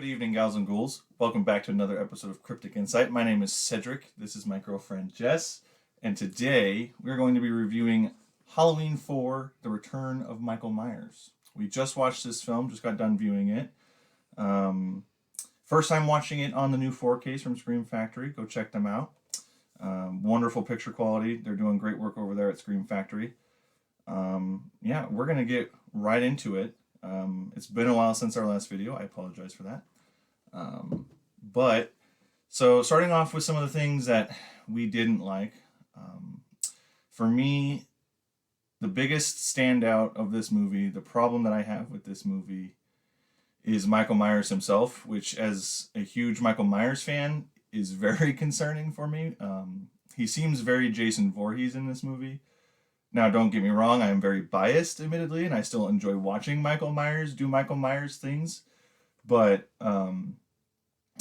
Good evening, Gals and Ghouls. Welcome back to another episode of Cryptic Insight. My name is Cedric. This is my girlfriend Jess. And today we're going to be reviewing Halloween 4, The Return of Michael Myers. We just watched this film, just got done viewing it. First time watching it on the new 4Ks from Scream Factory. Go check them out. Wonderful picture quality. They're doing great work over there at Scream Factory. Yeah, we're going to get right into it. It's been a while since our last video. I apologize for that. So starting off with some of the things that we didn't like. For me, the biggest standout of this movie, the problem that I have with this movie, is Michael Myers himself, which as a huge Michael Myers fan is very concerning for me. He seems very Jason Voorhees in this movie. Now, don't get me wrong, I am very biased, admittedly, and I still enjoy watching Michael Myers do Michael Myers things. But,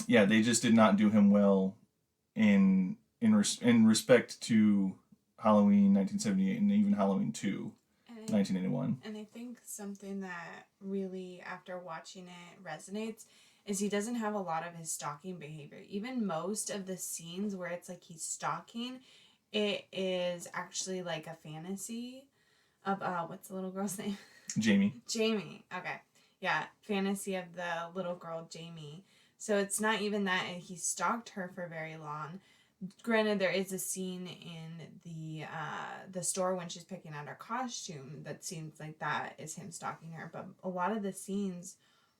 yeah, they just did not do him well in respect to Halloween 1978 and even Halloween 2, 1981. And I think something that really, after watching it, resonates is he doesn't have a lot of his stalking behavior. Even most of the scenes where it's like he's stalking, it is actually like a fantasy of, what's the little girl's name? Jamie. Jamie. Okay. Yeah. Fantasy of the little girl, Jamie. So it's not even that he stalked her for very long. Granted, there is a scene in the store when she's picking out her costume that seems like that is him stalking her. But a lot of the scenes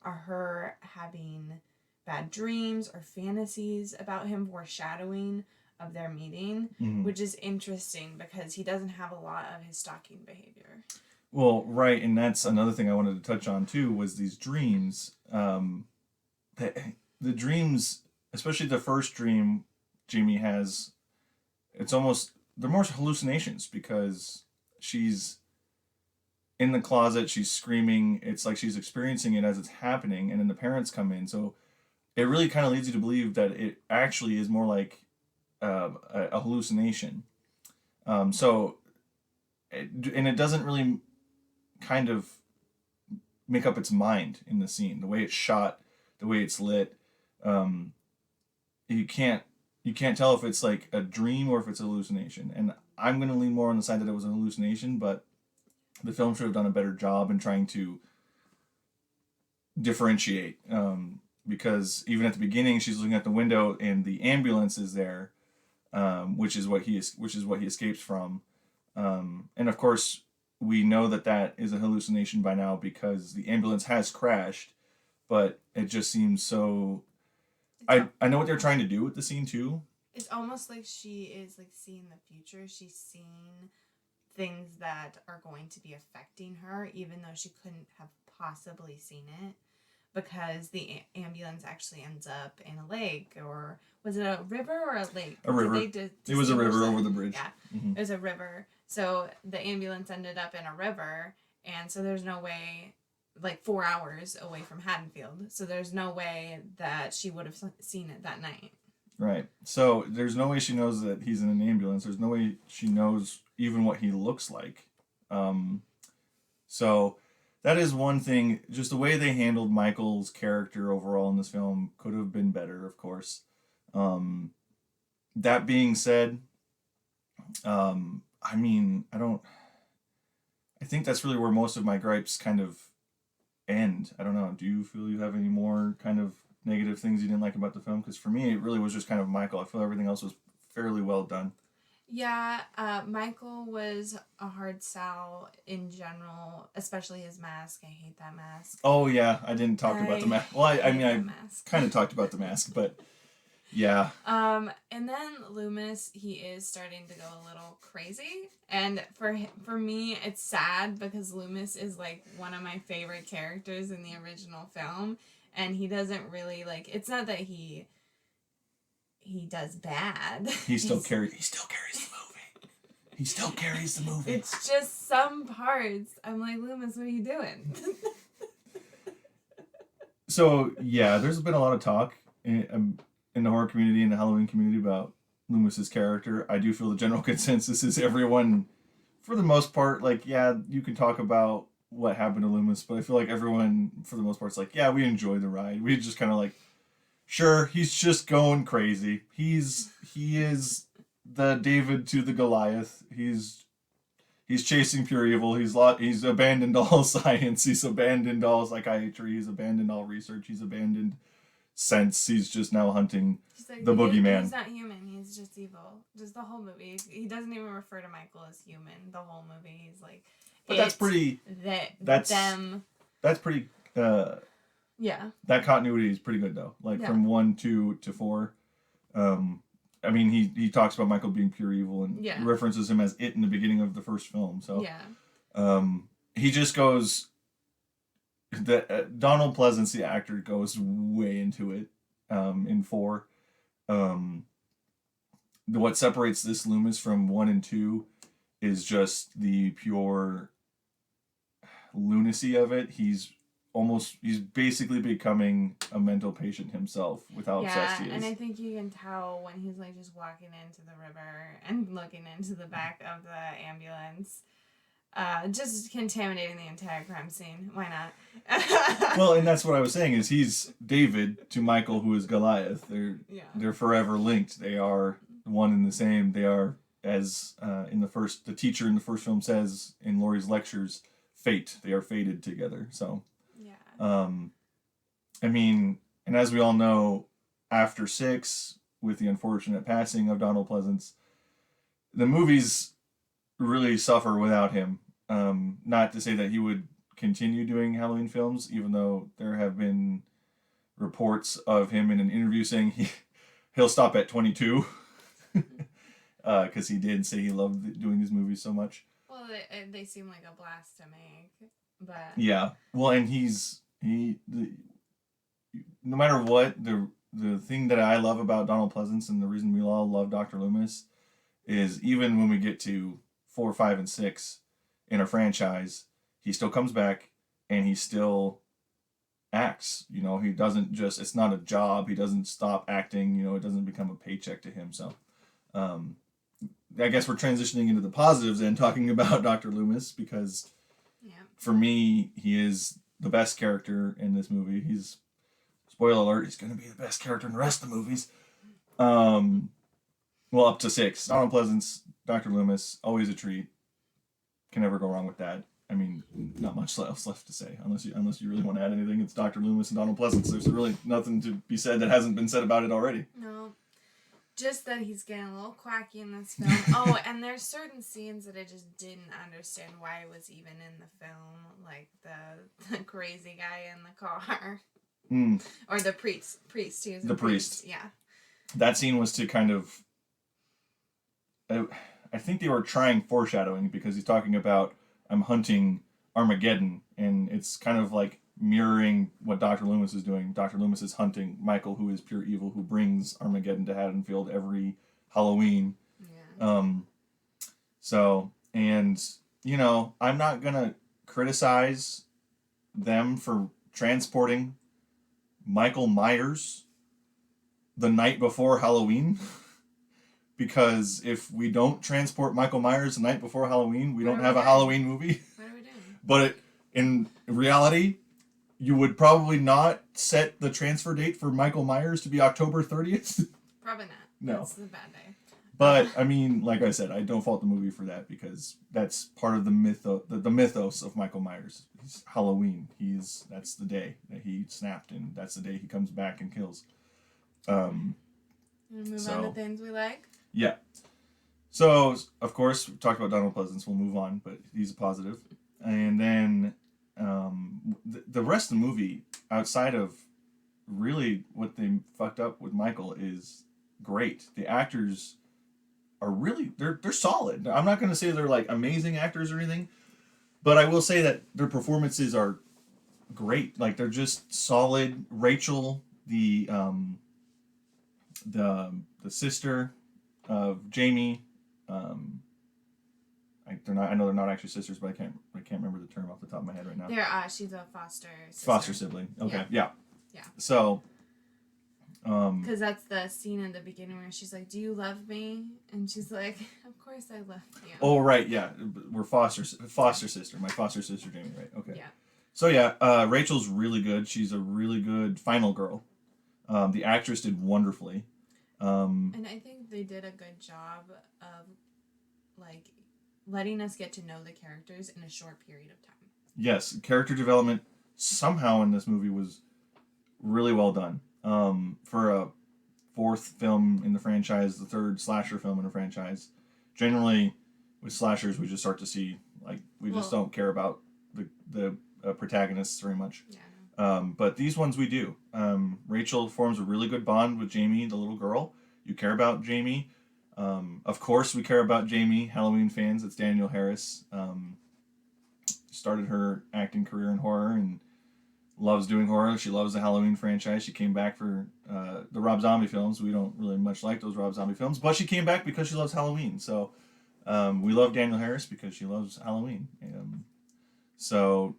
are her having bad dreams or fantasies about him, foreshadowing of their meeting, which is interesting because he doesn't have a lot of his stalking behavior. Well, right, and that's another thing I wanted to touch on too, was these dreams. The dreams, especially the first dream Jamie has, they're more hallucinations because she's in the closet, she's screaming, it's like she's experiencing it as it's happening, and then the parents come in, so it really kind of leads you to believe that it actually is more like a hallucination. And it doesn't really kind of make up its mind in the scene. The way it's shot, the way it's lit, you can't tell if it's like a dream or if it's a hallucination. And I'm going to lean more on the side that it was a hallucination, but the film should have done a better job in trying to differentiate. Because even at the beginning, she's looking at the window and the ambulance is there. Which is what he escapes from, and of course we know that is a hallucination by now because the ambulance has crashed, but it just seems so. I know what they're trying to do with the scene too. It's almost like she is like seeing the future. She's seeing things that are going to be affecting her, even though she couldn't have possibly seen it. Because the ambulance actually ends up in a lake, or was it a river or a lake? A river. It was a river over the bridge. Yeah, It was a river. So the ambulance ended up in a river, and so there's no way, like 4 hours away from Haddonfield, so there's no way that she would have seen it that night. Right. So there's no way she knows that he's in an ambulance. There's no way she knows even what he looks like. So that is one thing. Just the way they handled Michael's character overall in this film could have been better, of course. That being said, I think that's really where most of my gripes kind of end. I don't know. Do you feel you have any more kind of negative things you didn't like about the film? Because for me, it really was just kind of Michael. I feel everything else was fairly well done. Yeah, Michael was a hard sell in general, especially his mask. I hate that mask. Oh, yeah. I didn't talk about the mask. Well, I kind of talked about the mask, but yeah. And then Loomis, he is starting to go a little crazy. And for me, it's sad because Loomis is like one of my favorite characters in the original film. And he doesn't really it's not that he does bad. He still carries the movie. He still carries the movie. It's just some parts. I'm like, Loomis, what are you doing? So, yeah, there's been a lot of talk in the horror community and the Halloween community about Loomis's character. I do feel the general consensus is everyone, for the most part, like, yeah, you can talk about what happened to Loomis, but I feel like everyone, for the most part, is like, yeah, we enjoy the ride. We just kind of like, sure, he's just going crazy. He is the David to the Goliath. He's chasing pure evil. He's abandoned all science. He's abandoned all psychiatry. He's abandoned all research. He's abandoned sense. He's just now hunting the boogeyman. He's not human. He's just evil. Just the whole movie. He doesn't even refer to Michael as human. The whole movie. He's like, but that's pretty. That's them. That's pretty. Yeah. That continuity is pretty good though. Like from 1, 2 to 4. I mean, he talks about Michael being pure evil and references him as it in the beginning of the first film. So he just goes. Donald Pleasance, the actor, goes way into it in 4. What separates this Loomis from 1 and 2 is just the pure lunacy of it. He's basically becoming a mental patient himself with how obsessed he is. And I think you can tell when he's like just walking into the river and looking into the back of the ambulance. Just contaminating the entire crime scene. Why not? Well, and that's what I was saying is he's David to Michael, who is Goliath. They're forever linked. They are one and the same. They are, as the teacher in the first film says in Laurie's lectures, fate. They are fated together. So, I mean, and as we all know, after 6, with the unfortunate passing of Donald Pleasance, the movies really suffer without him. Not to say that he would continue doing Halloween films, even though there have been reports of him in an interview saying he'll stop at 22 because he did say he loved doing these movies so much. Well, they seem like a blast to make, but well, and no matter what, the thing that I love about Donald Pleasance and the reason we all love Dr. Loomis is even when we get to 4, 5, and 6 in a franchise, he still comes back and he still acts. You know, he doesn't just, it's not a job. He doesn't stop acting. You know, it doesn't become a paycheck to him. So I guess we're transitioning into the positives and talking about Dr. Loomis because for me, he is the best character in this movie. He's, spoiler alert, he's going to be the best character in the rest of the movies. Well, up to 6. Donald Pleasance, Dr. Loomis, always a treat. Can never go wrong with that. I mean, not much else left to say, unless you really want to add anything. It's Dr. Loomis and Donald Pleasance. There's really nothing to be said that hasn't been said about it already. No. Just that he's getting a little quacky in this film. Oh, and there's certain scenes that I just didn't understand why it was even in the film. Like the crazy guy in the car. Or the priest. He was the priest. Yeah. That scene was to kind of... I think they were trying foreshadowing because he's talking about I'm hunting Armageddon, and it's kind of like mirroring what Dr. Loomis is doing. Dr. Loomis is hunting Michael, who is pure evil, who brings Armageddon to Haddonfield every Halloween. Yeah. So, and, you know, I'm not going to criticize them for transporting Michael Myers the night before Halloween. Because if we don't transport Michael Myers the night before Halloween, we don't have a Halloween movie. What are we doing? But in reality, you would probably not set the transfer date for Michael Myers to be October 30th. Probably not. No. That's a bad day. But, I mean, like I said, I don't fault the movie for that because that's part of the mythos of Michael Myers. He's Halloween. That's the day that he snapped, and that's the day he comes back and kills. Move on to things we like? Yeah. So, of course, we talked about Donald Pleasance. We'll move on, but he's a positive. And then the rest of the movie, outside of really what they fucked up with Michael, is great. The actors are really, they're solid. I'm not going to say they're like amazing actors or anything, but I will say that their performances are great. Like, they're just solid. Rachel, the sister of Jamie, I know they're not actually sisters, but I can't remember the term off the top of my head right now. She's a foster sister. Foster sibling. Okay, yeah. Yeah. So, Because that's the scene in the beginning where she's like, "Do you love me?" And she's like, "Of course I love you." Oh right, yeah, we're foster sister, my foster sister Jamie, right? Okay. Yeah. So yeah, Rachel's really good. She's a really good final girl. The actress did wonderfully. And I think they did a good job of like letting us get to know the characters in a short period of time. Yes, character development somehow in this movie was really well done. For a fourth film in the franchise, the third slasher film in the franchise, generally with slashers we just start to see like we just don't care about the protagonists very much. Yeah. But these ones we do. Rachel forms a really good bond with Jamie, the little girl. You care about Jamie. Of course, we care about Jamie. Halloween fans, it's Danielle Harris. Started her acting career in horror and loves doing horror. She loves the Halloween franchise. She came back for the Rob Zombie films. We don't really much like those Rob Zombie films, but she came back because she loves Halloween. So we love Danielle Harris because she loves Halloween. So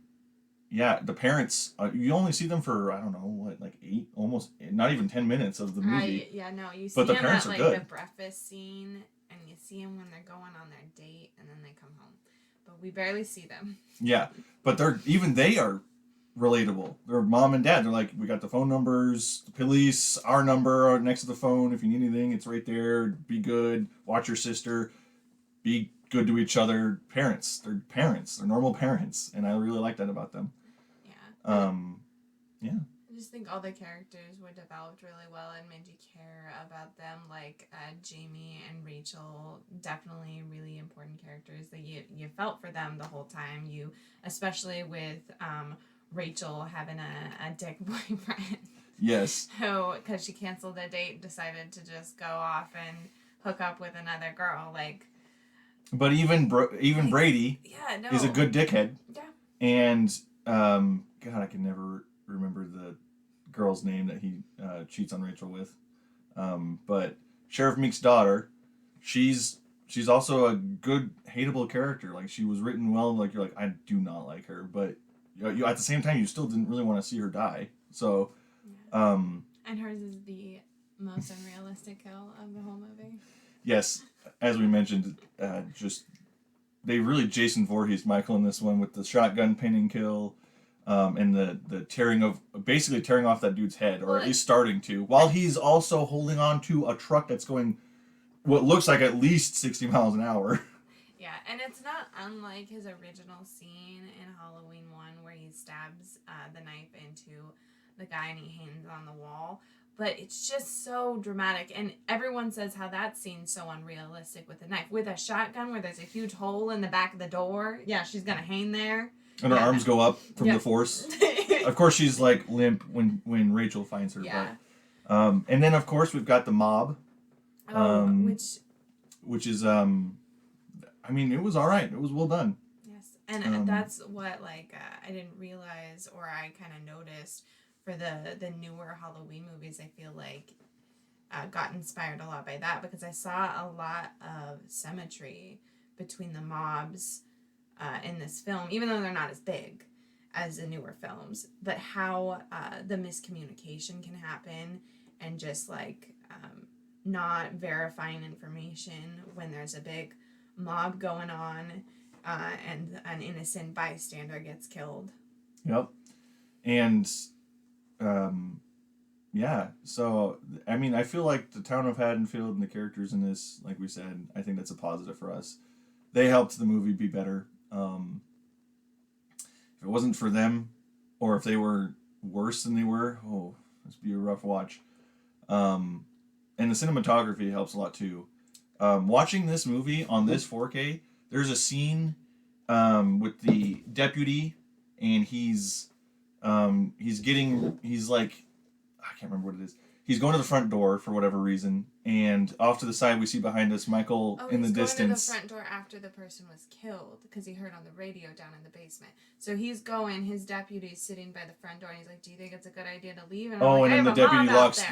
yeah, the parents, you only see them for, I don't know, what, like 8, almost, not even 10 minutes of the movie. You see but the them parents at are like good. the breakfast scene, and you see them when they're going on their date, and then they come home. But we barely see them. Yeah, but they are relatable. They're mom and dad. They're like, we got the phone numbers, the police, our number next to the phone. If you need anything, it's right there. Be good. Watch your sister. Be good to each other. Parents. They're parents. They're normal parents, and I really like that about them. Yeah. I just think all the characters were developed really well and made you care about them. Like Jamie and Rachel, definitely really important characters that you felt for them the whole time. You, especially with Rachel having a dick boyfriend. Yes. Who, because she canceled a date, decided to just go off and hook up with another girl. Like. But even Brady. Yeah, no. Is a good dickhead. Yeah. And God, I can never remember the girl's name that he cheats on Rachel with. But Sheriff Meek's daughter, she's also a good hateable character. Like, she was written well. Like, you're like, I do not like her, but you at the same time you still didn't really want to see her die. So, and hers is the most unrealistic kill of the whole movie. Yes, as we mentioned, just they really Jason Voorhees Michael in this one with the shotgun pinning kill. And the basically tearing off that dude's head, or at least starting to, while he's also holding on to a truck that's going what looks like at least 60 miles an hour. Yeah, and it's not unlike his original scene in Halloween 1 where he stabs the knife into the guy and he hangs on the wall. But it's just so dramatic, and everyone says how that scene's so unrealistic with the knife. With a shotgun where there's a huge hole in the back of the door, yeah, she's gonna hang there. And her arms go up from the force. Of course, she's like limp when Rachel finds her. Yeah. But, and then of course we've got the mob. Which is I mean, it was all right. It was well done. Yes, and that's what I didn't realize, or I kind of noticed for the newer Halloween movies. I feel like got inspired a lot by that because I saw a lot of symmetry between the mobs in this film, even though they're not as big as the newer films, but how the miscommunication can happen and just not verifying information when there's a big mob going on and an innocent bystander gets killed. Yep. And yeah, so I mean, I feel like the town of Haddonfield and the characters in this, like we said, I think that's a positive for us. They helped the movie be better. If it wasn't for them, or if they were worse than they were, this would be a rough watch. And the cinematography helps a lot too. Watching this movie on this 4K, there's a scene with the deputy, and he's like, I can't remember what it is. He's going to the front door for whatever reason, and off to the side we see behind us Michael in the distance. He's going to the front door after the person was killed because he heard on the radio down in the basement. So he's going. His deputy's sitting by the front door, and he's like, "Do you think it's a good idea to leave?" And then the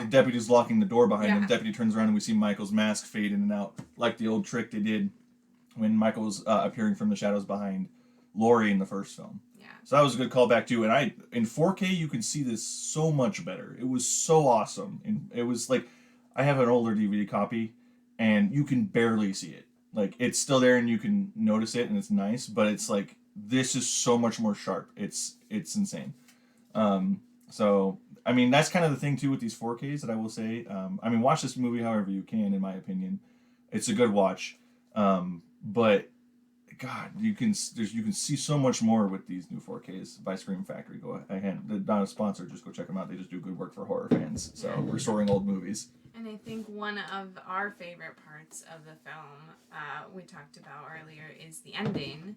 deputy's locking the door behind him. The deputy turns around, and we see Michael's mask fade in and out, like the old trick they did when Michael was appearing from the shadows behind Laurie in the first film. Yeah. So that was a good callback too. And in 4K you can see this so much better. It was so awesome. And it was like, I have an older DVD copy, and you can barely see it. Like, it's still there and you can notice it and it's nice, but it's like, this is so much more sharp. It's insane. So I mean, that's kind of the thing too with these 4Ks that I will say. I mean, watch this movie however you can. In my opinion, it's a good watch. But God, you can see so much more with these new 4Ks by Scream Factory. Go ahead, they're not a sponsor. Just go check them out. They just do good work for horror fans. So restoring old movies. And I think one of our favorite parts of the film we talked about earlier is the ending.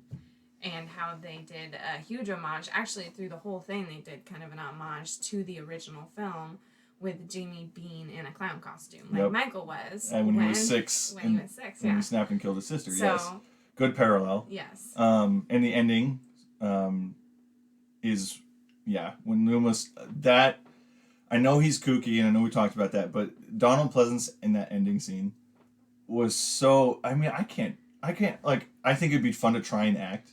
And how they did a huge homage. Actually, through the whole thing, they did kind of an homage to the original film with Jamie being in a clown costume, like Michael was. And when he was 6. When he was 6, yeah. When he snapped and killed his sister, So, yes. Good parallel. Yes. And the ending is, when Loomis, that, I know he's kooky, and I know we talked about that, but Donald Pleasance in that ending scene was so, I mean, I can't, like, I think it'd be fun to try and act.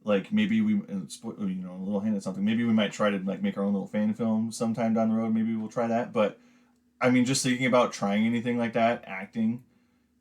Like, maybe we, a little hint at something. Maybe we might try to, like, make our own little fan film sometime down the road. Maybe we'll try that. But, I mean, just thinking about trying anything like that, acting,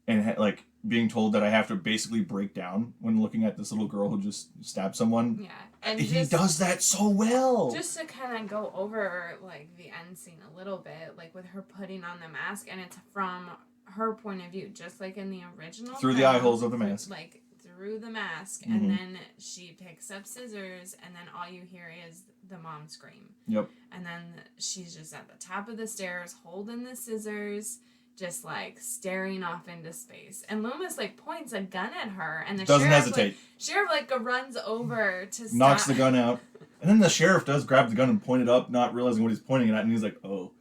and, like, being told that I have to basically break down when looking at this little girl who just stabbed someone. Yeah. And he does that so well. Just to kind of go over, like, the end scene a little bit, like, with her putting on the mask, and it's from her point of view, just like in the original Through film, the eye holes of the mask. Like, through the mask, and then she picks up scissors, and then all you hear is the mom scream. Yep. And then she's just at the top of the stairs, holding the scissors, just like staring off into space. And Loomis like points a gun at her, and the doesn't sheriff, hesitate. Sheriff runs over to knocks stop. the gun out, and then the sheriff does grab the gun and point it up, not realizing what he's pointing it at, and he's like, "Oh,"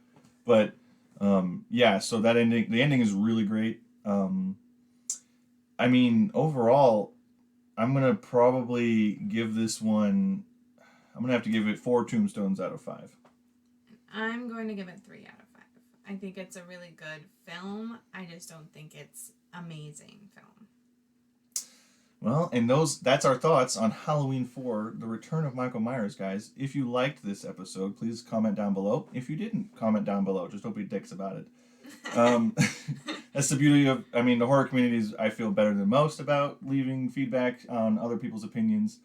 but so that ending, the ending is really great. I mean, overall, I'm going to probably give this one, I'm going to have to give it 4 tombstones out of 5. I'm going to give it 3 out of 5. I think it's a really good film. I just don't think it's amazing film. Well, and that's our thoughts on Halloween 4, The Return of Michael Myers, guys. If you liked this episode, please comment down below. If you didn't, comment down below. Just don't be dicks about it. That's the beauty of, I mean, the horror communities, I feel better than most about leaving feedback on other people's opinions,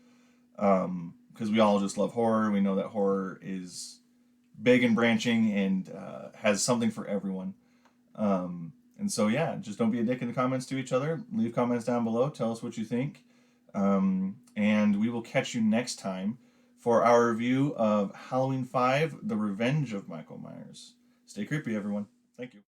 because we all just love horror. We know that horror is big and branching and has something for everyone. And so, just don't be a dick in the comments to each other. Leave comments down below. Tell us what you think. And we will catch you next time for our review of Halloween 5, The Revenge of Michael Myers. Stay creepy, everyone. Thank you.